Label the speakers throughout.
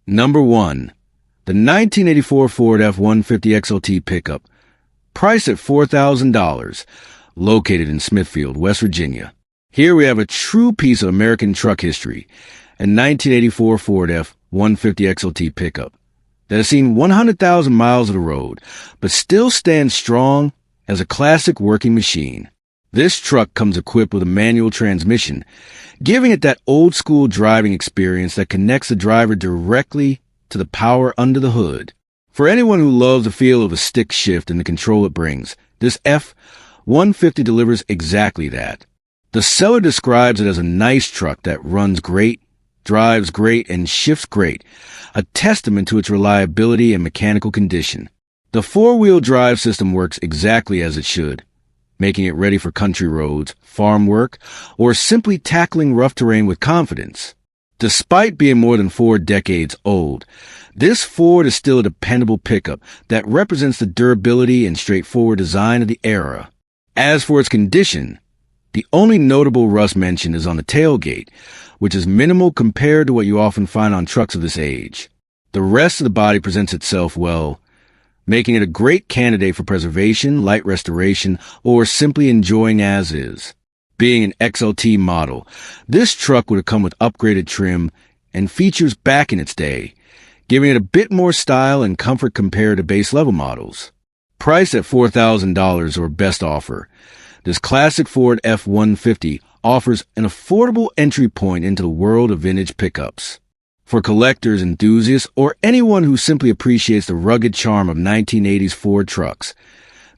Speaker 1: Number 1. The 1984 Ford F-150 XLT Pickup, priced at $4,000, located in Smithfield, West Virginia. Here we have a true piece of American truck history, a 1984 Ford F-150 XLT Pickup that has seen 100,000 miles of the road, but still stands strong as a classic working machine. This truck comes equipped with a manual transmission, giving it that old-school driving experience that connects the driver directly to the power under the hood. For anyone who loves the feel of a stick shift and the control it brings, this F-150 delivers exactly that. The seller describes it as a nice truck that runs great, drives great, and shifts great, a testament to its reliability and mechanical condition. The four-wheel drive system works exactly as it should, making it ready for country roads, farm work, or simply tackling rough terrain with confidence. Despite being more than 4 decades old, this Ford is still a dependable pickup that represents the durability and straightforward design of the era. As for its condition, the only notable rust mentioned is on the tailgate, which is minimal compared to what you often find on trucks of this age. The rest of the body presents itself well, making it a great candidate for preservation, light restoration, or simply enjoying as is. Being an XLT model, this truck would have come with upgraded trim and features back in its day, giving it a bit more style and comfort compared to base-level models. Priced at $4,000 or best offer, this classic Ford F-150 offers an affordable entry point into the world of vintage pickups. For collectors, enthusiasts, or anyone who simply appreciates the rugged charm of 1980s Ford trucks,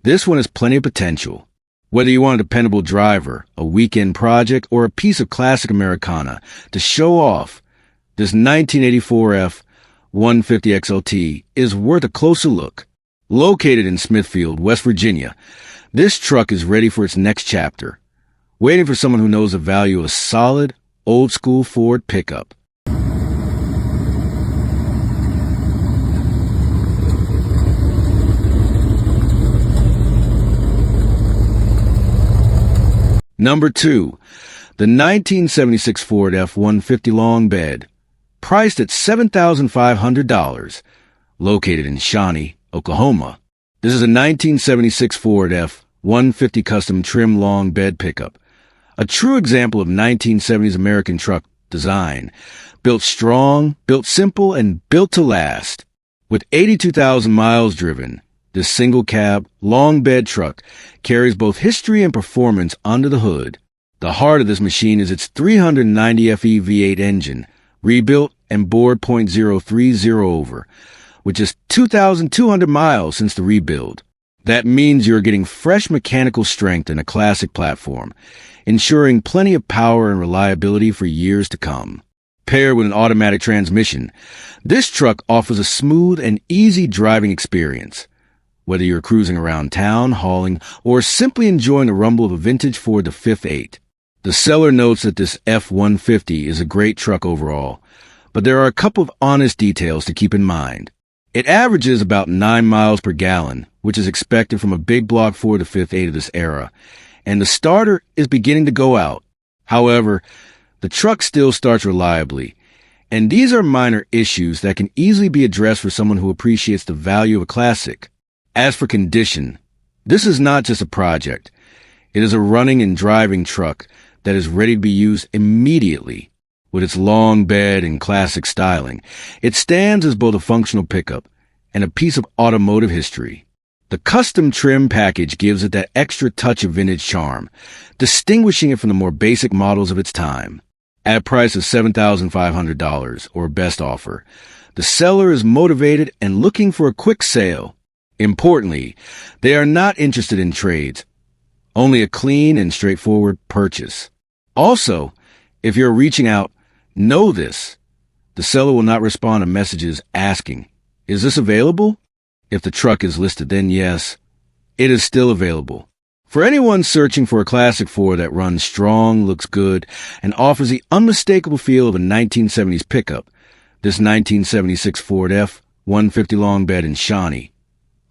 Speaker 1: this one has plenty of potential. Whether you want a dependable driver, a weekend project, or a piece of classic Americana to show off, this 1984 F-150 XLT is worth a closer look. Located in Smithfield, West Virginia, this truck is ready for its next chapter, waiting for someone who knows the value of a solid, old-school Ford pickup. Number 2. The 1976 Ford F-150 Long Bed, priced at $7,500, located in Shawnee, Oklahoma. This is a 1976 Ford F-150 Custom Trim Long Bed Pickup, a true example of 1970s American truck design, built strong, built simple, and built to last. With 82,000 miles driven, this single-cab, long-bed truck carries both history and performance under the hood. The heart of this machine is its 390 FE V8 engine, rebuilt and bored .030 over, which is 2,200 miles since the rebuild. That means you're getting fresh mechanical strength in a classic platform, ensuring plenty of power and reliability for years to come. Paired with an automatic transmission, this truck offers a smooth and easy driving experience. Whether you're cruising around town, hauling, or simply enjoying the rumble of a vintage Ford F-150. The seller notes that this F-150 is a great truck overall, but there are a couple of honest details to keep in mind. It averages about 9 miles per gallon, which is expected from a big block Ford F-150 of this era, and the starter is beginning to go out. However, the truck still starts reliably, and these are minor issues that can easily be addressed for someone who appreciates the value of a classic. As for condition, this is not just a project. It is a running and driving truck that is ready to be used immediately. With its long bed and classic styling, it stands as both a functional pickup and a piece of automotive history. The custom trim package gives it that extra touch of vintage charm, distinguishing it from the more basic models of its time. At a price of $7,500 or best offer, the seller is motivated and looking for a quick sale. Importantly, they are not interested in trades, only a clean and straightforward purchase. Also, if you're reaching out, know this. The seller will not respond to messages asking, "Is this available?" If the truck is listed, then yes, it is still available. For anyone searching for a classic Ford that runs strong, looks good, and offers the unmistakable feel of a 1970s pickup, this 1976 Ford F-150 Long Bed in Shawnee,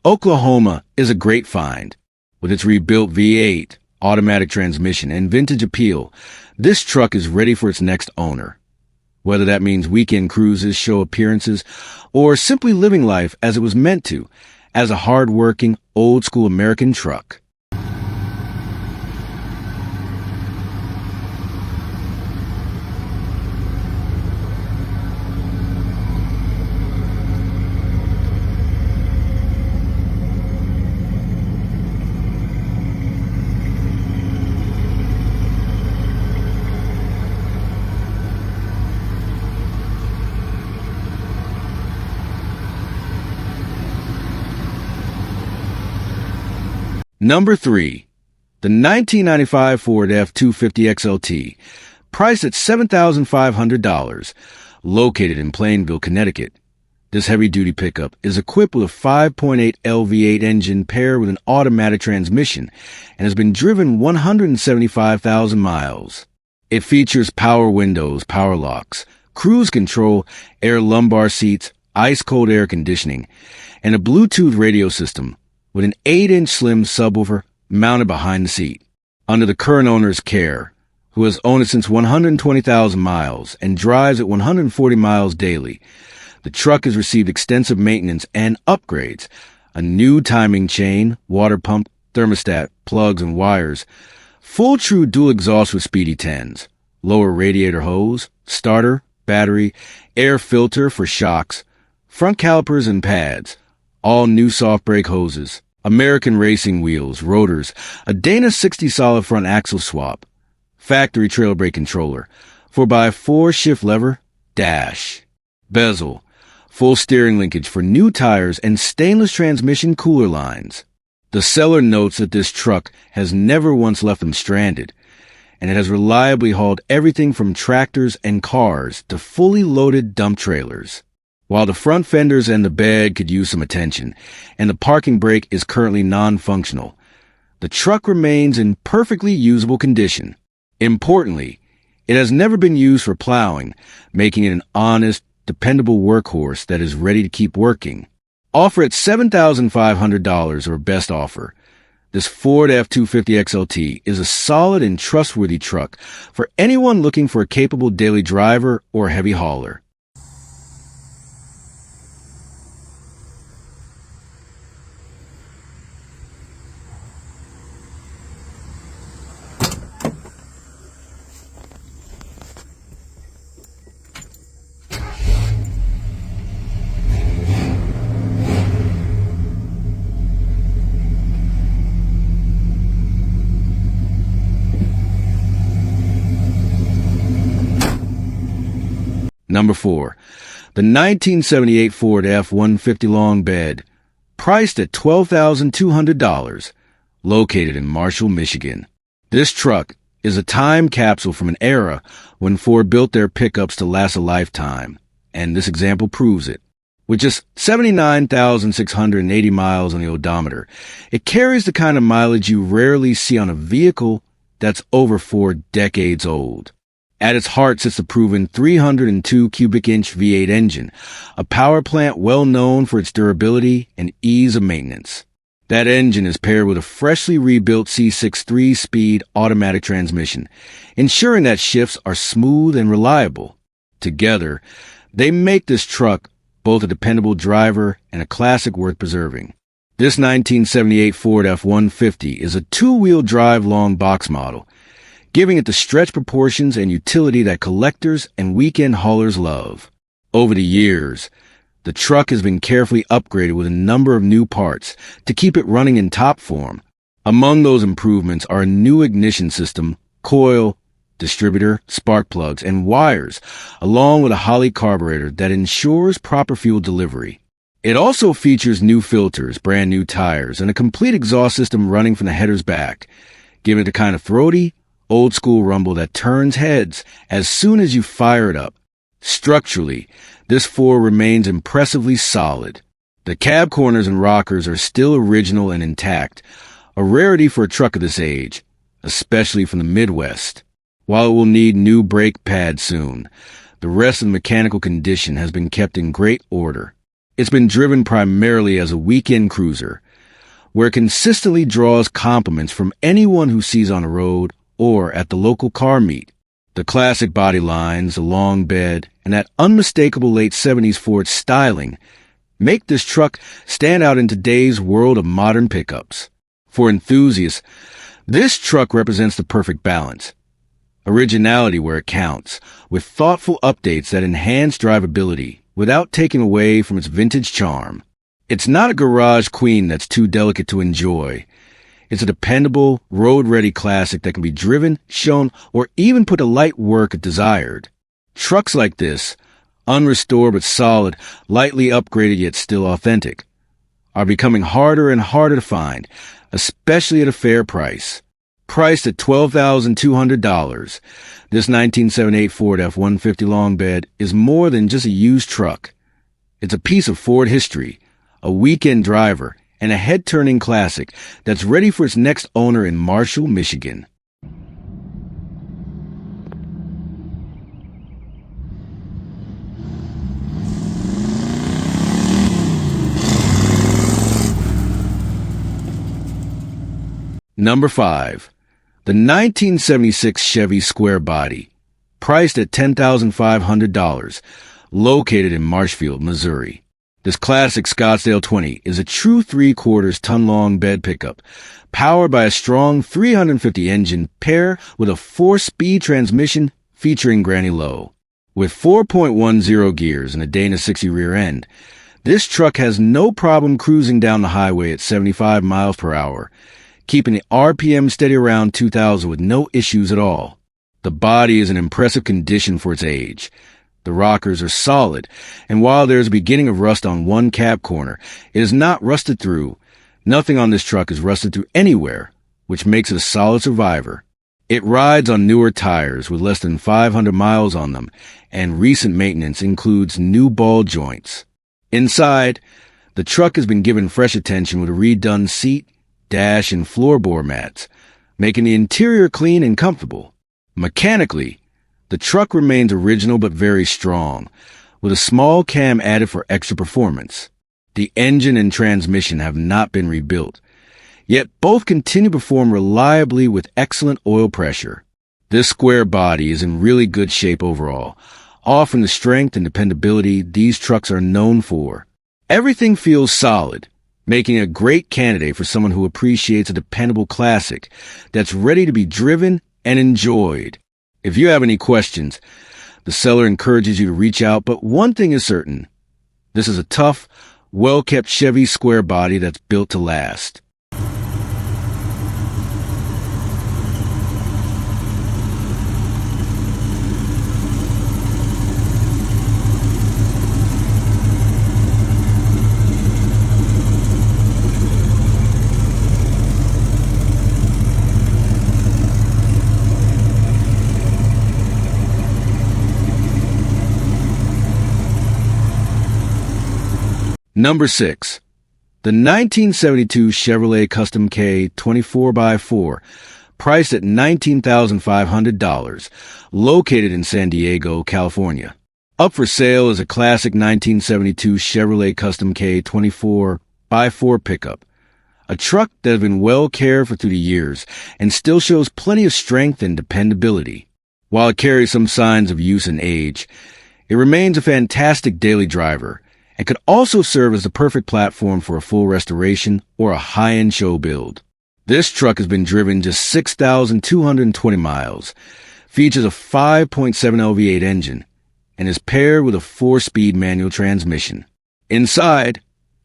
Speaker 1: Oklahoma is a great find. With its rebuilt V8, automatic transmission, and vintage appeal, this truck is ready for its next owner. whether that means weekend cruises, show appearances, or simply living life as it was meant to, as a hard-working, old-school American truck. Number 3. The 1995 Ford F-250 XLT, priced at $7,500, located in Plainville, Connecticut. This heavy-duty pickup is equipped with a 5.8 LV8 engine paired with an automatic transmission and has been driven 175,000 miles. It features power windows, power locks, cruise control, air lumbar seats, ice-cold air conditioning, and a Bluetooth radio system with an 8-inch slim subwoofer mounted behind the seat. Under the current owner's care, who has owned it since 120,000 miles and drives at 140 miles daily, the truck has received extensive maintenance and upgrades: a new timing chain, water pump, thermostat, plugs and wires, full true dual exhaust with speedy 10s, lower radiator hose, starter, battery, air filter for shocks, front calipers and pads, all new soft brake hoses, American racing wheels, rotors, a Dana 60 solid front axle swap, factory trailer brake controller, 4x4 shift lever, dash, bezel, full steering linkage for new tires and stainless transmission cooler lines. The seller notes that this truck has never once left them stranded, and it has reliably hauled everything from tractors and cars to fully loaded dump trailers. While the front fenders and the bed could use some attention, and the parking brake is currently non-functional, the truck remains in perfectly usable condition. Importantly, it has never been used for plowing, making it an honest, dependable workhorse that is ready to keep working. Offer at $7,500 or best offer. This Ford F-250 XLT is a solid and trustworthy truck for anyone looking for a capable daily driver or heavy hauler. Number 4. The 1978 Ford F-150 long bed, priced at $12,200, located in Marshall, Michigan. This truck is a time capsule from an era when Ford built their pickups to last a lifetime, and this example proves it. With just 79,680 miles on the odometer, it carries the kind of mileage you rarely see on a vehicle that's over 4 decades old. At its heart sits the proven 302 cubic inch V8 engine, a power plant well known for its durability and ease of maintenance. That engine is paired with a freshly rebuilt C6 3-speed automatic transmission, ensuring that shifts are smooth and reliable. Together, they make this truck both a dependable driver and a classic worth preserving. This 1978 Ford F-150 is a 2-wheel drive long box model, giving it the stretch proportions and utility that collectors and weekend haulers love. Over the years, the truck has been carefully upgraded with a number of new parts to keep it running in top form. Among those improvements are a new ignition system, coil, distributor, spark plugs, and wires, along with a Holley carburetor that ensures proper fuel delivery. It also features new filters, brand new tires, and a complete exhaust system running from the headers back, giving it a kind of throaty, old-school rumble that turns heads as soon as you fire it up. Structurally, this Ford remains impressively solid. The cab corners and rockers are still original and intact, a rarity for a truck of this age, especially from the Midwest. While it will need new brake pads soon, the rest of the mechanical condition has been kept in great order. It's been driven primarily as a weekend cruiser, where it consistently draws compliments from anyone who sees on the road or at the local car meet. The classic body lines, the long bed, and that unmistakable late 70s Ford styling make this truck stand out in today's world of modern pickups. For enthusiasts, this truck represents the perfect balance. Originality where it counts, with thoughtful updates that enhance drivability without taking away from its vintage charm. It's not a garage queen that's too delicate to enjoy. It's a dependable, road-ready classic that can be driven, shown, or even put to light work if desired. Trucks like this, unrestored but solid, lightly upgraded yet still authentic, are becoming harder and harder to find, especially at a fair price. Priced at $12,200, this 1978 Ford F-150 long bed is more than just a used truck. It's a piece of Ford history, a weekend driver, and a head-turning classic that's ready for its next owner in Marshall, Michigan. Number 5. The 1976 Chevy SquareBody, priced at $10,500, located in Marshfield, Missouri. This classic Scottsdale 20 is a true 3/4 ton-long bed pickup, powered by a strong 350 engine paired with a 4-speed transmission featuring granny low. With 4.10 gears and a Dana 60 rear end, this truck has no problem cruising down the highway at 75 miles per hour, keeping the RPM steady around 2,000 with no issues at all. The body is in impressive condition for its age. The rockers are solid, and while there is a beginning of rust on one cab corner, it is not rusted through. Nothing on this truck is rusted through anywhere, which makes it a solid survivor. It rides on newer tires with less than 500 miles on them, and recent maintenance includes new ball joints. Inside, the truck has been given fresh attention with a redone seat, dash, and floorboard mats, making the interior clean and comfortable. Mechanically, the truck remains original but very strong, with a small cam added for extra performance. The engine and transmission have not been rebuilt, yet both continue to perform reliably with excellent oil pressure. This square body is in really good shape overall, offering the strength and dependability these trucks are known for. Everything feels solid, making it a great candidate for someone who appreciates a dependable classic that's ready to be driven and enjoyed. If you have any questions, the seller encourages you to reach out, but one thing is certain. This is a tough, well-kept Chevy SquareBody that's built to last. Number 6. The 1972 Chevrolet Custom K20 4x4, priced at $19,500, located in San Diego, California. Up for sale is a classic 1972 Chevrolet Custom K20 4x4 pickup, a truck that has been well cared for through the years and still shows plenty of strength and dependability. While it carries some signs of use and age, it remains a fantastic daily driver and could also serve as the perfect platform for a full restoration or a high-end show build. This truck has been driven just 6,220 miles, features a 5.7 V8 engine, and is paired with a 4-speed manual transmission. Inside,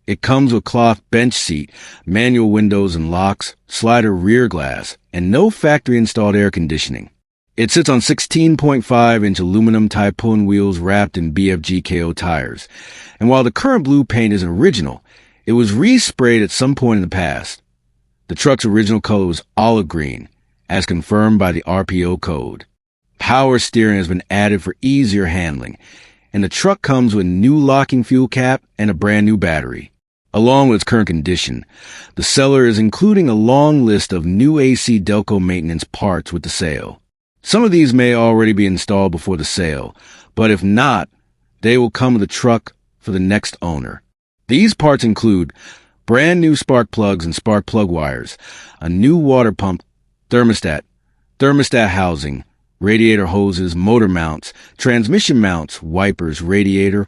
Speaker 1: it comes with cloth bench seat, manual windows and locks, slider rear glass, and no factory-installed air conditioning. It sits on 16.5-inch aluminum Typhoon wheels wrapped in BFG KO tires, and while the current blue paint isn't original, it was resprayed at some point in the past. The truck's original color was olive green, as confirmed by the RPO code. Power steering has been added for easier handling, and the truck comes with new locking fuel cap and a brand new battery. Along with its current condition, the seller is including a long list of new AC Delco maintenance parts with the sale. Some of these may already be installed before the sale, but if not, they will come with the truck for the next owner. These parts include brand new spark plugs and spark plug wires, a new water pump, thermostat housing, radiator hoses, motor mounts, transmission mounts, wipers, radiator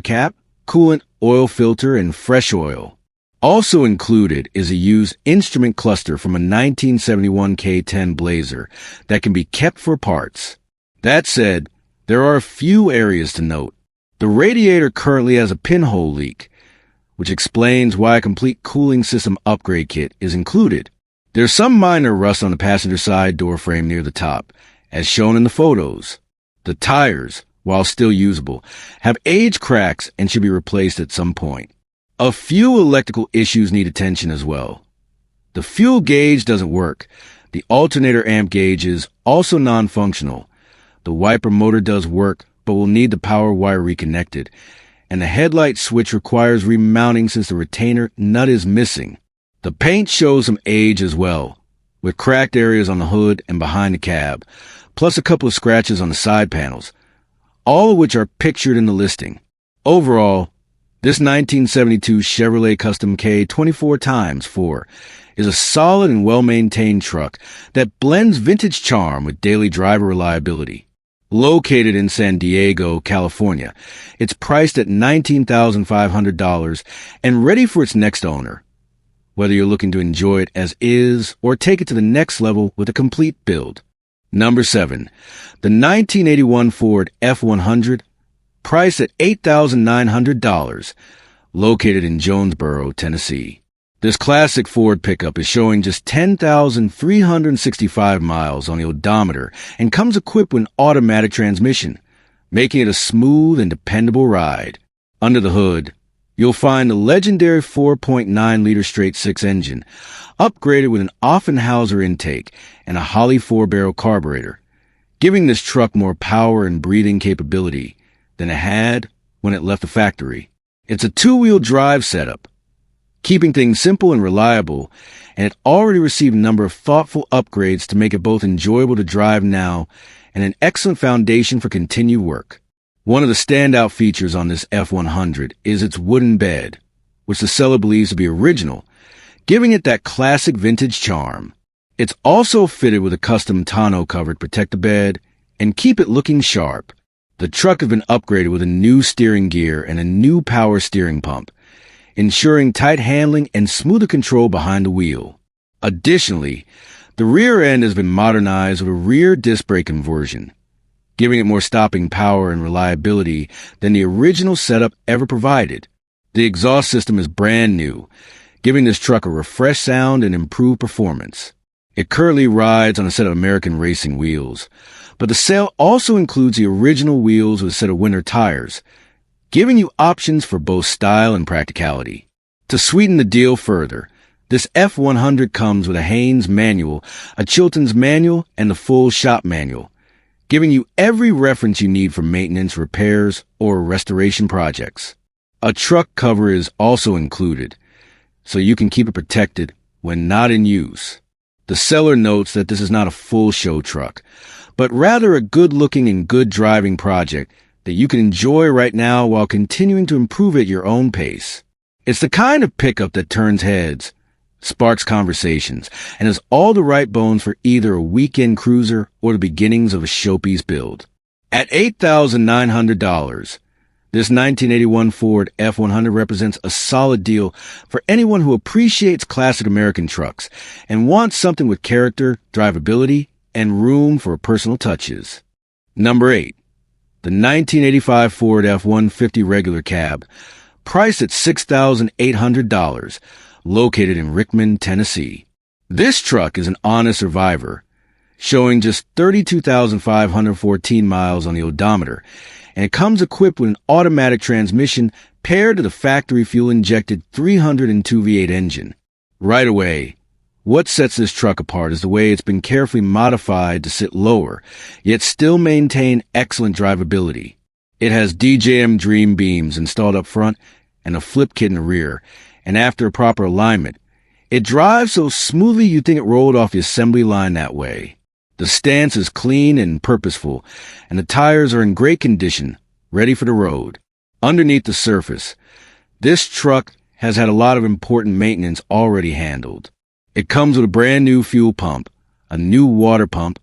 Speaker 1: cap, coolant, oil filter, and fresh oil. Also included is a used instrument cluster from a 1971 K10 Blazer that can be kept for parts. That said, there are a few areas to note. The radiator currently has a pinhole leak, which explains why a complete cooling system upgrade kit is included. There's some minor rust on the passenger side door frame near the top, as shown in the photos. The tires, while still usable, have age cracks and should be replaced at some point. A few electrical issues need attention as well. The fuel gauge doesn't work. The alternator amp gauge is also non-functional. The wiper motor does work, but will need the power wire reconnected. And the headlight switch requires remounting since the retainer nut is missing. The paint shows some age as well, with cracked areas on the hood and behind the cab, plus a couple of scratches on the side panels, all of which are pictured in the listing. Overall, this 1972 Chevrolet Custom K20 4x4 is a solid and well-maintained truck that blends vintage charm with daily driver reliability. Located in San Diego, California, it's priced at $19,500 and ready for its next owner, whether you're looking to enjoy it as is or take it to the next level with a complete build. Number 7. The 1981 Ford F-100, priced at $8,900, located in Jonesborough, Tennessee. This classic Ford pickup is showing just 10,365 miles on the odometer and comes equipped with an automatic transmission, making it a smooth and dependable ride. Under the hood, you'll find the legendary 4.9-liter straight-six engine, upgraded with an Offenhauser intake and a Holley 4-barrel carburetor, giving this truck more power and breathing capability than it had when it left the factory. It's a two-wheel drive setup, keeping things simple and reliable, and it already received a number of thoughtful upgrades to make it both enjoyable to drive now and an excellent foundation for continued work. One of the standout features on this F-100 is its wooden bed, which the seller believes to be original, giving it that classic vintage charm. It's also fitted with a custom tonneau cover to protect the bed and keep it looking sharp. The truck has been upgraded with a new steering gear and a new power steering pump, ensuring tight handling and smoother control behind the wheel. Additionally, the rear end has been modernized with a rear disc brake conversion, giving it more stopping power and reliability than the original setup ever provided. The exhaust system is brand new, giving this truck a refreshed sound and improved performance. It currently rides on a set of American racing wheels, but the sale also includes the original wheels with a set of winter tires, giving you options for both style and practicality. To sweeten the deal further, this F-100 comes with a Haynes manual, a Chilton's manual, and the full shop manual, giving you every reference you need for maintenance, repairs, or restoration projects. A truck cover is also included, so you can keep it protected when not in use. The seller notes that this is not a full show truck, but rather a good-looking and good-driving project that you can enjoy right now while continuing to improve at your own pace. It's the kind of pickup that turns heads, sparks conversations, and has all the right bones for either a weekend cruiser or the beginnings of a showpiece build. At $8,900, this 1981 Ford F-100 represents a solid deal for anyone who appreciates classic American trucks and wants something with character, drivability, and room for personal touches. Number 8. The 1985 Ford F-150 regular cab, priced at $6,800, located in Rickman, Tennessee. This truck is an honest survivor, showing just 32,514 miles on the odometer, and it comes equipped with an automatic transmission paired to the factory fuel-injected 302 V8 engine. Right away, what sets this truck apart is the way it's been carefully modified to sit lower, yet still maintain excellent drivability. It has DJM Dream beams installed up front and a flip kit in the rear, and after a proper alignment, it drives so smoothly you'd think it rolled off the assembly line that way. The stance is clean and purposeful, and the tires are in great condition, ready for the road. Underneath the surface, this truck has had a lot of important maintenance already handled. It comes with a brand new fuel pump, a new water pump,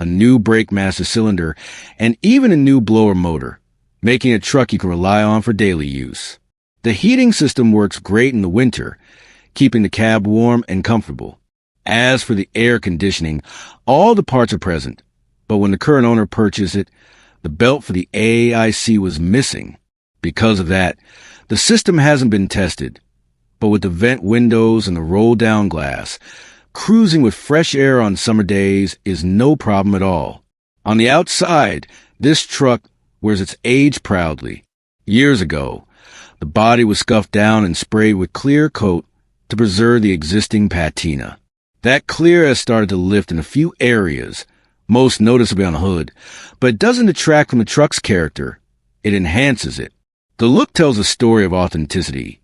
Speaker 1: a new brake master cylinder, and even a new blower motor, making a truck you can rely on for daily use. The heating system works great in the winter, keeping the cab warm and comfortable. As for the air conditioning, all the parts are present, but when the current owner purchased it, the belt for the AAIC was missing. Because of that, the system hasn't been tested, but with the vent windows and the roll-down glass, cruising with fresh air on summer days is no problem at all. On the outside, this truck wears its age proudly. Years ago, the body was scuffed down and sprayed with clear coat to preserve the existing patina. That clear has started to lift in a few areas, most noticeably on the hood, but it doesn't detract from the truck's character. It enhances it. The look tells a story of authenticity,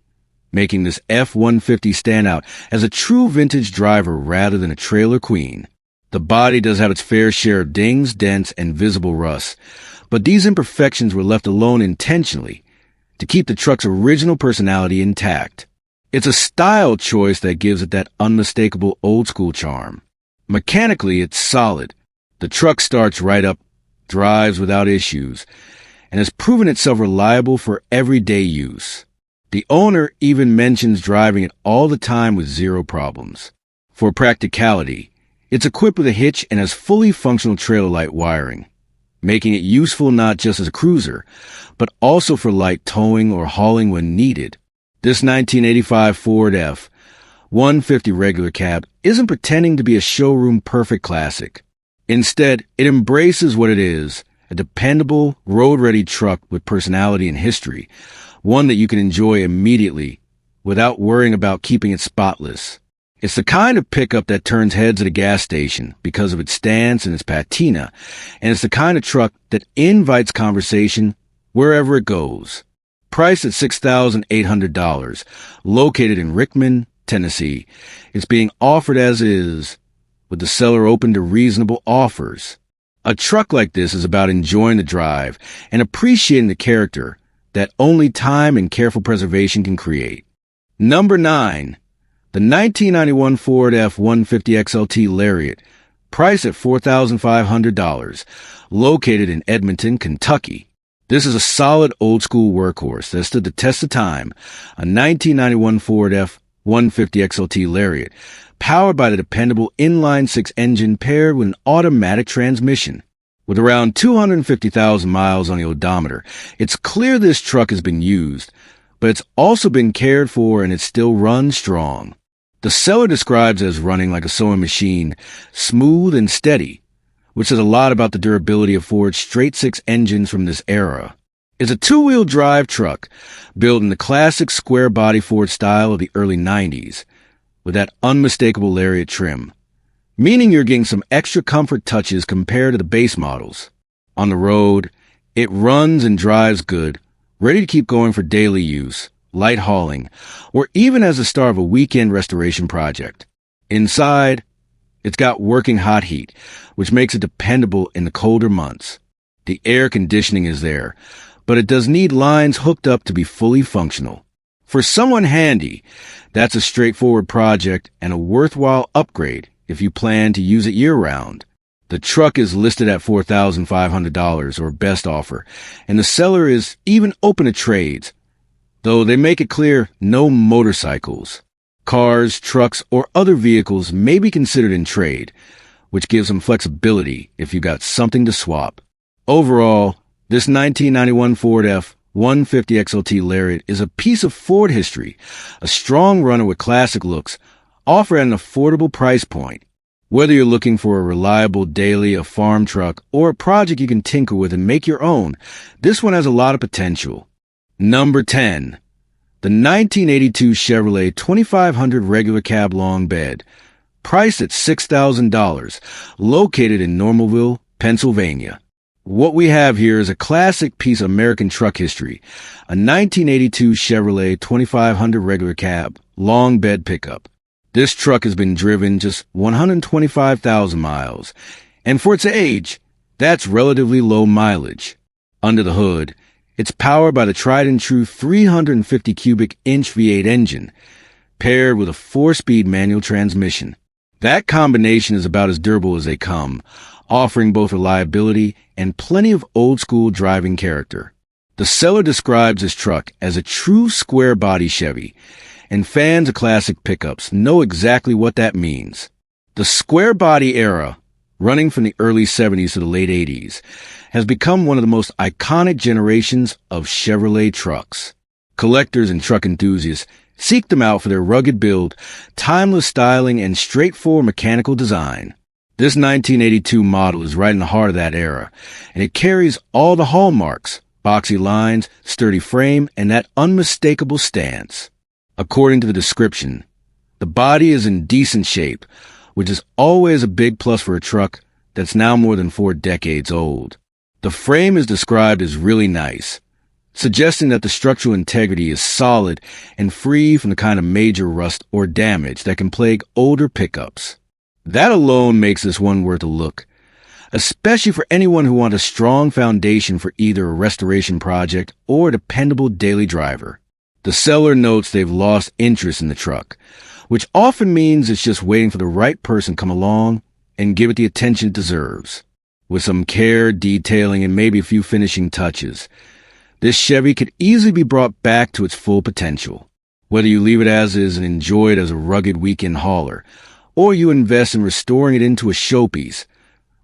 Speaker 1: making this F-150 stand out as a true vintage driver rather than a trailer queen. The body does have its fair share of dings, dents, and visible rust, but these imperfections were left alone intentionally to keep the truck's original personality intact. It's a style choice that gives it that unmistakable old-school charm. Mechanically, it's solid. The truck starts right up, drives without issues, and has proven itself reliable for everyday use. The owner even mentions driving it all the time with zero problems. For practicality, it's equipped with a hitch and has fully functional trailer light wiring, making it useful not just as a cruiser, but also for light towing or hauling when needed. This 1985 Ford F-150 regular cab isn't pretending to be a showroom-perfect classic. Instead, it embraces what it is, a dependable, road-ready truck with personality and history, one that you can enjoy immediately without worrying about keeping it spotless. It's the kind of pickup that turns heads at a gas station because of its stance and its patina, and it's the kind of truck that invites conversation wherever it goes. Priced at $6,800, located in Rickman, Tennessee, it's being offered as is, with the seller open to reasonable offers. A truck like this is about enjoying the drive and appreciating the character that only time and careful preservation can create. Number 9. The 1991 Ford F-150 XLT Lariat, priced at $4,500, located in Edmonton, Kentucky. This is a solid old-school workhorse that stood the test of time, a 1991 Ford F-150 XLT Lariat, powered by the dependable inline-six engine paired with an automatic transmission. With around 250,000 miles on the odometer, it's clear this truck has been used, but it's also been cared for and it still runs strong. The seller describes it as running like a sewing machine, smooth and steady, which says a lot about the durability of Ford's straight-six engines from this era. It's a two-wheel drive truck built in the classic square-body Ford style of the early 90s, with that unmistakable Lariat trim, meaning you're getting some extra comfort touches compared to the base models. On the road, it runs and drives good, ready to keep going for daily use, light hauling, or even as the start of a weekend restoration project. Inside, it's got working hot heat, which makes it dependable in the colder months. The air conditioning is there, but it does need lines hooked up to be fully functional. For someone handy, that's a straightforward project and a worthwhile upgrade if you plan to use it year-round. The truck is listed at $4,500 or best offer, and the seller is even open to trades, though they make it clear no motorcycles. Cars, trucks, or other vehicles may be considered in trade, which gives them flexibility if you got something to swap. Overall, this 1991 Ford F-150 XLT Lariat is a piece of Ford history, a strong runner with classic looks, offered at an affordable price point. Whether you're looking for a reliable daily, a farm truck, or a project you can tinker with and make your own, this one has a lot of potential. Number 10. The 1982 Chevrolet 2500 regular cab long bed, priced at $6,000, located in Normalville, Pennsylvania. What we have here is a classic piece of American truck history, a 1982 Chevrolet 2500 regular cab long bed pickup. This truck has been driven just 125,000 miles, and for its age, that's relatively low mileage. Under the hood, it's powered by the tried-and-true 350 cubic inch V8 engine, paired with a 4-speed manual transmission. That combination is about as durable as they come, offering both reliability and plenty of old-school driving character. The seller describes this truck as a true square-body Chevy, and fans of classic pickups know exactly what that means. The square-body era, running from the early 70s to the late 80s, has become one of the most iconic generations of Chevrolet trucks. Collectors and truck enthusiasts seek them out for their rugged build, timeless styling, and straightforward mechanical design. This 1982 model is right in the heart of that era, and it carries all the hallmarks: boxy lines, sturdy frame, and that unmistakable stance. According to the description, the body is in decent shape, which is always a big plus for a truck that's now more than 4 decades old. The frame is described as really nice, suggesting that the structural integrity is solid and free from the kind of major rust or damage that can plague older pickups. That alone makes this one worth a look, especially for anyone who wants a strong foundation for either a restoration project or a dependable daily driver. The seller notes they've lost interest in the truck, which often means it's just waiting for the right person to come along and give it the attention it deserves. With some care, detailing, and maybe a few finishing touches, this Chevy could easily be brought back to its full potential. Whether you leave it as is and enjoy it as a rugged weekend hauler, or you invest in restoring it into a showpiece,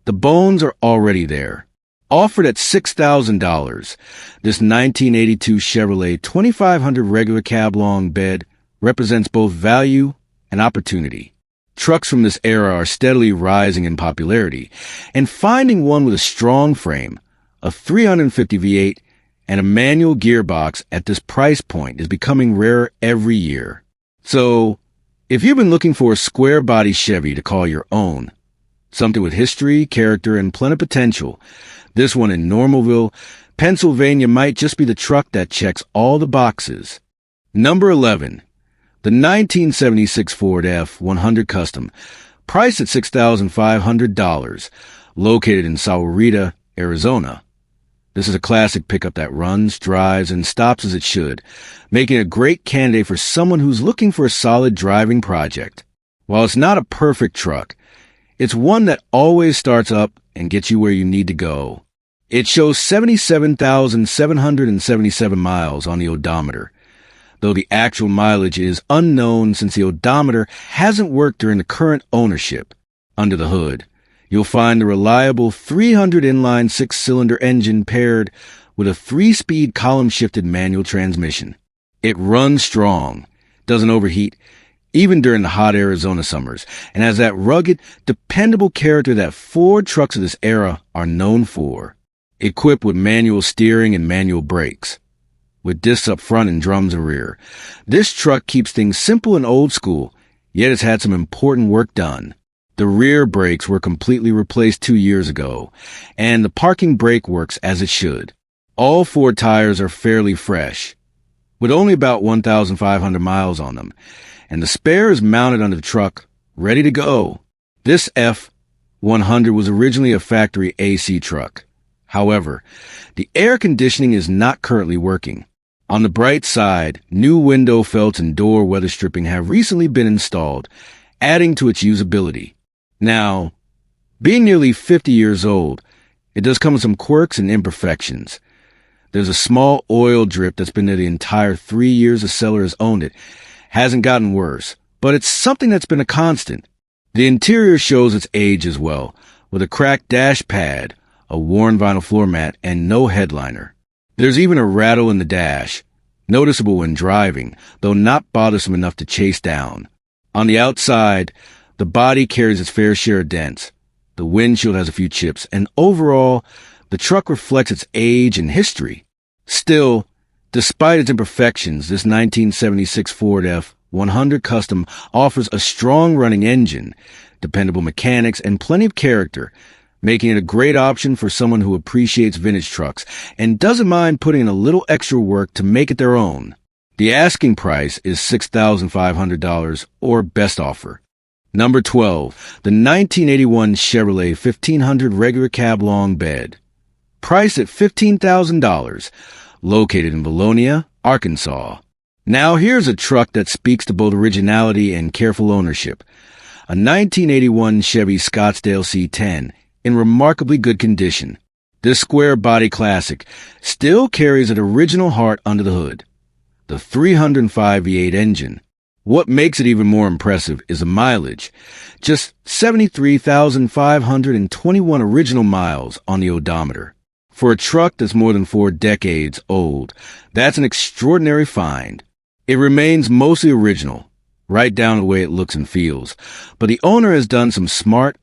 Speaker 1: the bones are already there. Offered at $6,000, this 1982 Chevrolet 2500 regular cab long bed represents both value and opportunity. Trucks from this era are steadily rising in popularity, and finding one with a strong frame, a 350 V8, and a manual gearbox at this price point is becoming rarer every year. So, if you've been looking for a square-body Chevy to call your own, something with history, character, and plenty of potential, this one in Normalville, Pennsylvania might just be the truck that checks all the boxes. Number 11. The 1976 Ford F-100 Custom, priced at $6,500, located in Sahuarita, Arizona. This is a classic pickup that runs, drives, and stops as it should, making it a great candidate for someone who's looking for a solid driving project. While it's not a perfect truck, it's one that always starts up and gets you where you need to go. It shows 77,777 miles on the odometer, though the actual mileage is unknown since the odometer hasn't worked during the current ownership. Under the hood, you'll find the reliable 300 inline 6-cylinder engine paired with a 3-speed column-shifted manual transmission. It runs strong, doesn't overheat, even during the hot Arizona summers, and has that rugged, dependable character that Ford trucks of this era are known for. Equipped with manual steering and manual brakes, with discs up front and drums in rear, this truck keeps things simple and old school, yet it's had some important work done. The rear brakes were completely replaced 2 years ago, and the parking brake works as it should. All 4 tires are fairly fresh, with only about 1,500 miles on them, and the spare is mounted under the truck, ready to go. This F-100 was originally a factory AC truck. However, the air conditioning is not currently working. On the bright side, new window felts and door weather stripping have recently been installed, adding to its usability. Now, being nearly 50 years old, it does come with some quirks and imperfections. There's a small oil drip that's been there the entire 3 years the seller has owned it. Hasn't gotten worse, but it's something that's been a constant. The interior shows its age as well, with a cracked dash pad, a worn vinyl floor mat, and no headliner. There's even a rattle in the dash, noticeable when driving, though not bothersome enough to chase down. On the outside, the body carries its fair share of dents. The windshield has a few chips, and overall, the truck reflects its age and history. Still, despite its imperfections, this 1976 Ford F-100 Custom offers a strong running engine, dependable mechanics, and plenty of character, making it a great option for someone who appreciates vintage trucks and doesn't mind putting in a little extra work to make it their own. The asking price is $6,500 or best offer. Number 12, the 1981 Chevrolet 1500 regular cab long bed, priced at $15,000, located in Valonia, Arkansas. Now here's a truck that speaks to both originality and careful ownership. A 1981 Chevy Scottsdale C10 in remarkably good condition. This square body classic still carries an original heart under the hood, the 305 V8 engine. What makes it even more impressive is the mileage. Just 73,521 original miles on the odometer. For a truck that's more than 4 decades old, that's an extraordinary find. It remains mostly original, right down to the way it looks and feels, but the owner has done some smart,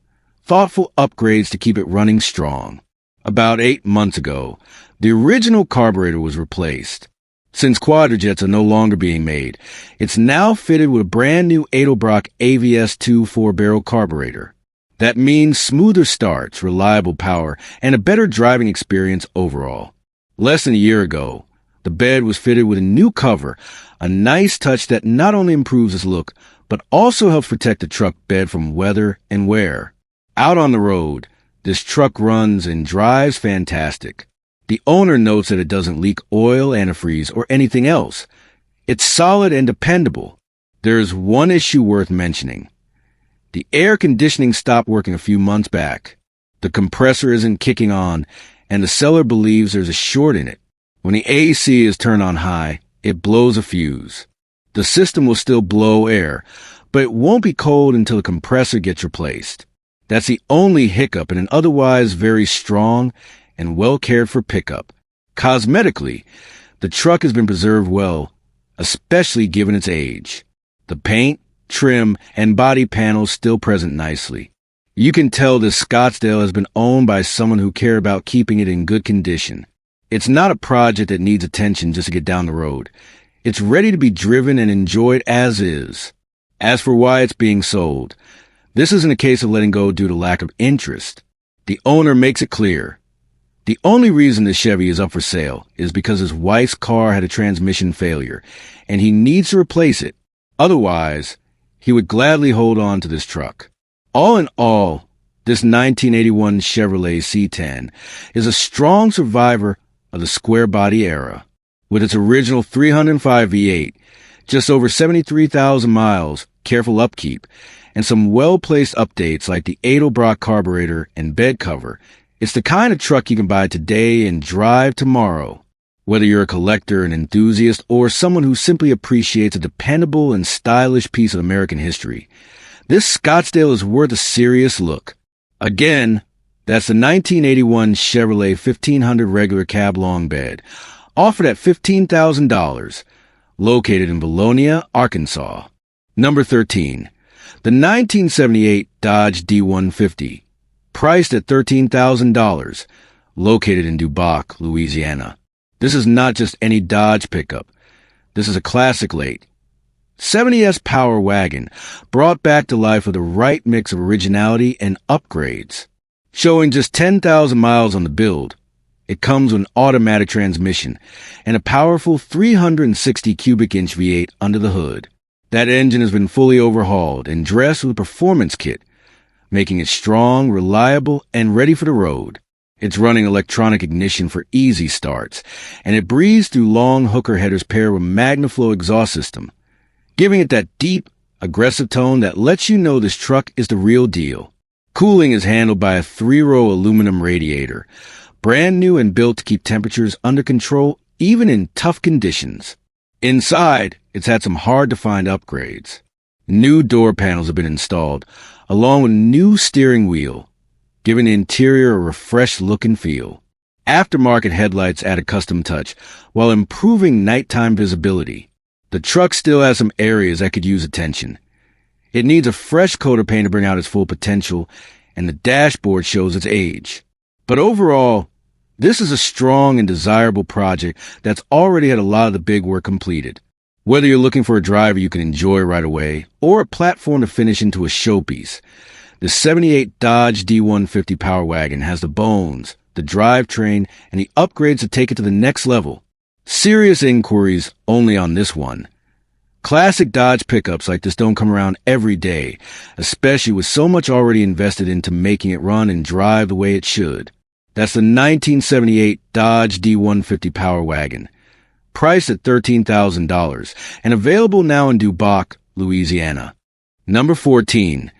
Speaker 1: thoughtful upgrades to keep it running strong. About 8 months ago, the original carburetor was replaced. Since quadrajets are no longer being made, it's now fitted with a brand new Edelbrock AVS2 4-barrel carburetor. That means smoother starts, reliable power, and a better driving experience overall. Less than a year ago, the bed was fitted with a new cover, a nice touch that not only improves its look, but also helps protect the truck bed from weather and wear. Out on the road, this truck runs and drives fantastic. The owner notes that it doesn't leak oil, antifreeze, or anything else. It's solid and dependable. There's one issue worth mentioning. The air conditioning stopped working a few months back. The compressor isn't kicking on, and the seller believes there's a short in it. When the AC is turned on high, it blows a fuse. The system will still blow air, but it won't be cold until the compressor gets replaced. That's the only hiccup in an otherwise very strong and well-cared-for pickup. Cosmetically, the truck has been preserved well, especially given its age. The paint, trim, and body panels still present nicely. You can tell this Scottsdale has been owned by someone who cared about keeping it in good condition. It's not a project that needs attention just to get down the road. It's ready to be driven and enjoyed as is. As for why it's being sold, this isn't a case of letting go due to lack of interest. The owner makes it clear. The only reason the Chevy is up for sale is because his wife's car had a transmission failure, and he needs to replace it. Otherwise, he would gladly hold on to this truck. All in all, this 1981 Chevrolet C10 is a strong survivor of the square body era. With its original 305 V8, just over 73,000 miles, careful upkeep, and some well-placed updates like the Edelbrock carburetor and bed cover, it's the kind of truck you can buy today and drive tomorrow. Whether you're a collector, an enthusiast, or someone who simply appreciates a dependable and stylish piece of American history, this Scottsdale is worth a serious look. Again, that's the 1981 Chevrolet 1500 regular cab long bed, offered at $15,000, located in Bologna, Arkansas. Number 13. The 1978 Dodge D150, priced at $13,000, located in Dubuque, Louisiana. This is not just any Dodge pickup. This is a classic late 70s power wagon, brought back to life with the right mix of originality and upgrades. Showing just 10,000 miles on the build, it comes with an automatic transmission and a powerful 360 cubic inch V8 under the hood. That engine has been fully overhauled and dressed with a performance kit, making it strong, reliable, and ready for the road. It's running electronic ignition for easy starts, and it breathes through long hooker headers paired with MagnaFlow exhaust system, giving it that deep, aggressive tone that lets you know this truck is the real deal. Cooling is handled by a 3-row aluminum radiator, brand new and built to keep temperatures under control even in tough conditions. Inside, it's had some hard-to-find upgrades. New door panels have been installed, along with a new steering wheel, giving the interior a refreshed look and feel. Aftermarket headlights add a custom touch, while improving nighttime visibility. The truck still has some areas that could use attention. It needs a fresh coat of paint to bring out its full potential, and the dashboard shows its age. But overall, this is a strong and desirable project that's already had a lot of the big work completed. Whether you're looking for a driver you can enjoy right away, or a platform to finish into a showpiece, the 78 Dodge D150 Power Wagon has the bones, the drivetrain, and the upgrades to take it to the next level. Serious inquiries only on this one. Classic Dodge pickups like this don't come around every day, especially with so much already invested into making it run and drive the way it should. That's the 1978 Dodge D150 Power Wagon, priced at $13,000 and available now in Dubuque, Louisiana. Number 14.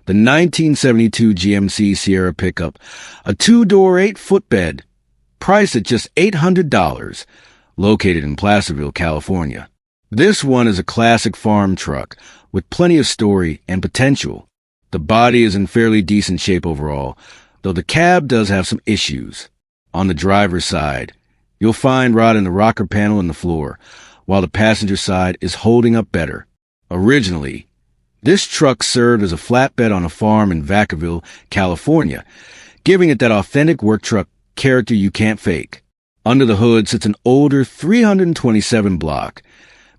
Speaker 1: The 1972 GMC Sierra Pickup, a two-door 8-footbed, priced at just $800, located in Placerville, California. This one is a classic farm truck with plenty of story and potential. The body is in fairly decent shape overall, though the cab does have some issues. On the driver's side, you'll find rot in the rocker panel and the floor, while the passenger side is holding up better. Originally, this truck served as a flatbed on a farm in Vacaville, California, giving it that authentic work truck character you can't fake. Under the hood sits an older 327 block,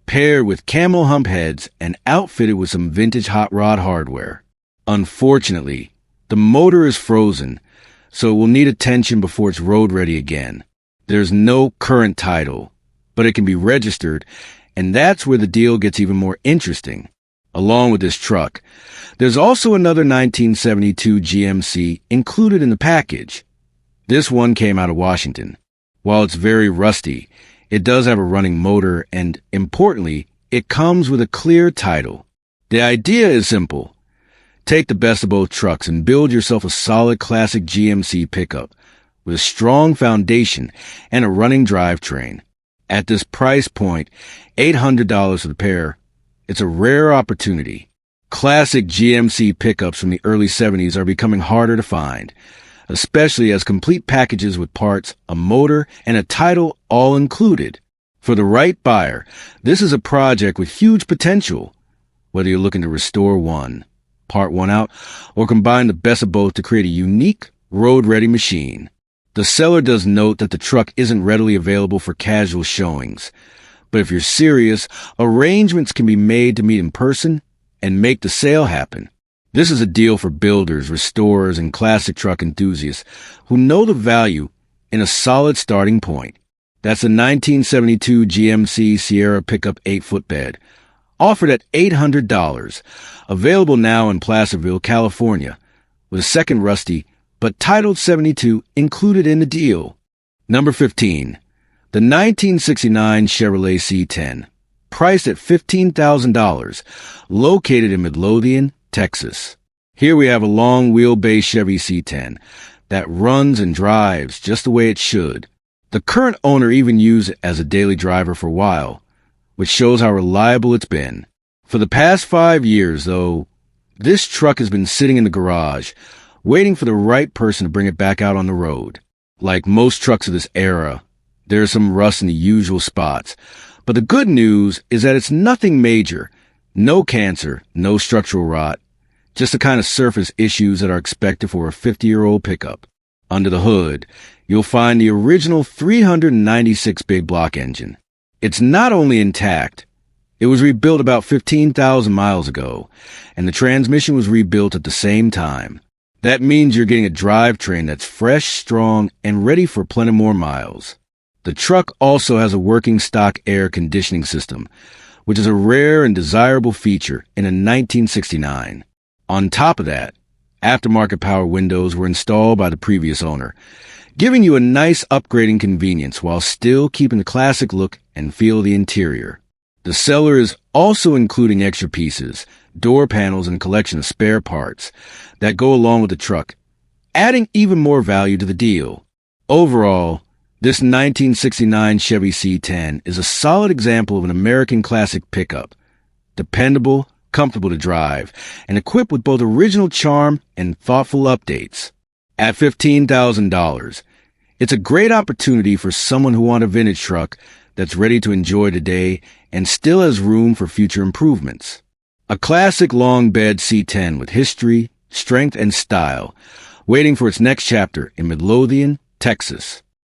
Speaker 1: paired with camel hump heads and outfitted with some vintage hot rod hardware. Unfortunately, the motor is frozen, so it will need attention before it's road ready again. There's no current title, but it can be registered, and that's where the deal gets even more interesting. Along with this truck, there's also another 1972 GMC included in the package. This one came out of Washington. While it's very rusty, it does have a running motor, and importantly, it comes with a clear title. The idea is simple. Take the best of both trucks and build yourself a solid classic GMC pickup with a strong foundation and a running drivetrain. At this price point, $800 for the pair, it's a rare opportunity. Classic GMC pickups from the early 70s are becoming harder to find, especially as complete packages with parts, a motor, and a title all included. For the right buyer, this is a project with huge potential, whether you're looking to restore one, part one out, or combine the best of both to create a unique, road-ready machine. The seller does note that the truck isn't readily available for casual showings, but if you're serious, arrangements can be made to meet in person and make the sale happen. This is a deal for builders, restorers, and classic truck enthusiasts who know the value in a solid starting point. That's the 1972 GMC Sierra Pickup 8-footbed, offered at $800, available now in Placerville, California, with a second rusty but titled 72 included in the deal. Number 15, the 1969 Chevrolet C10, priced at $15,000, located in Midlothian, Texas. Here we have a long wheelbase Chevy C10 that runs and drives just the way it should. The current owner even used it as a daily driver for a while, which shows how reliable it's been. For the past 5 years, though, this truck has been sitting in the garage, waiting for the right person to bring it back out on the road. Like most trucks of this era, there's some rust in the usual spots, but the good news is that it's nothing major. No cancer, no structural rot, just the kind of surface issues that are expected for a 50-year-old pickup. Under the hood, you'll find the original 396 big block engine. It's not only intact, it was rebuilt about 15,000 miles ago, and the transmission was rebuilt at the same time. That means you're getting a drivetrain that's fresh, strong, and ready for plenty more miles. The truck also has a working stock air conditioning system, which is a rare and desirable feature in a 1969. On top of that, aftermarket power windows were installed by the previous owner, giving you a nice upgrading convenience while still keeping the classic look and feel of the interior. The seller is also including extra pieces, door panels, and a collection of spare parts that go along with the truck, adding even more value to the deal. Overall, this 1969 Chevy C10 is a solid example of an American classic pickup. Dependable, comfortable to drive, and equipped with both original charm and thoughtful updates. At $15,000, it's a great opportunity for someone who wants a vintage truck that's ready to enjoy today and still has room for future improvements. A classic long bed C10 with history, strength, and style, waiting for its next chapter in Midlothian, Texas.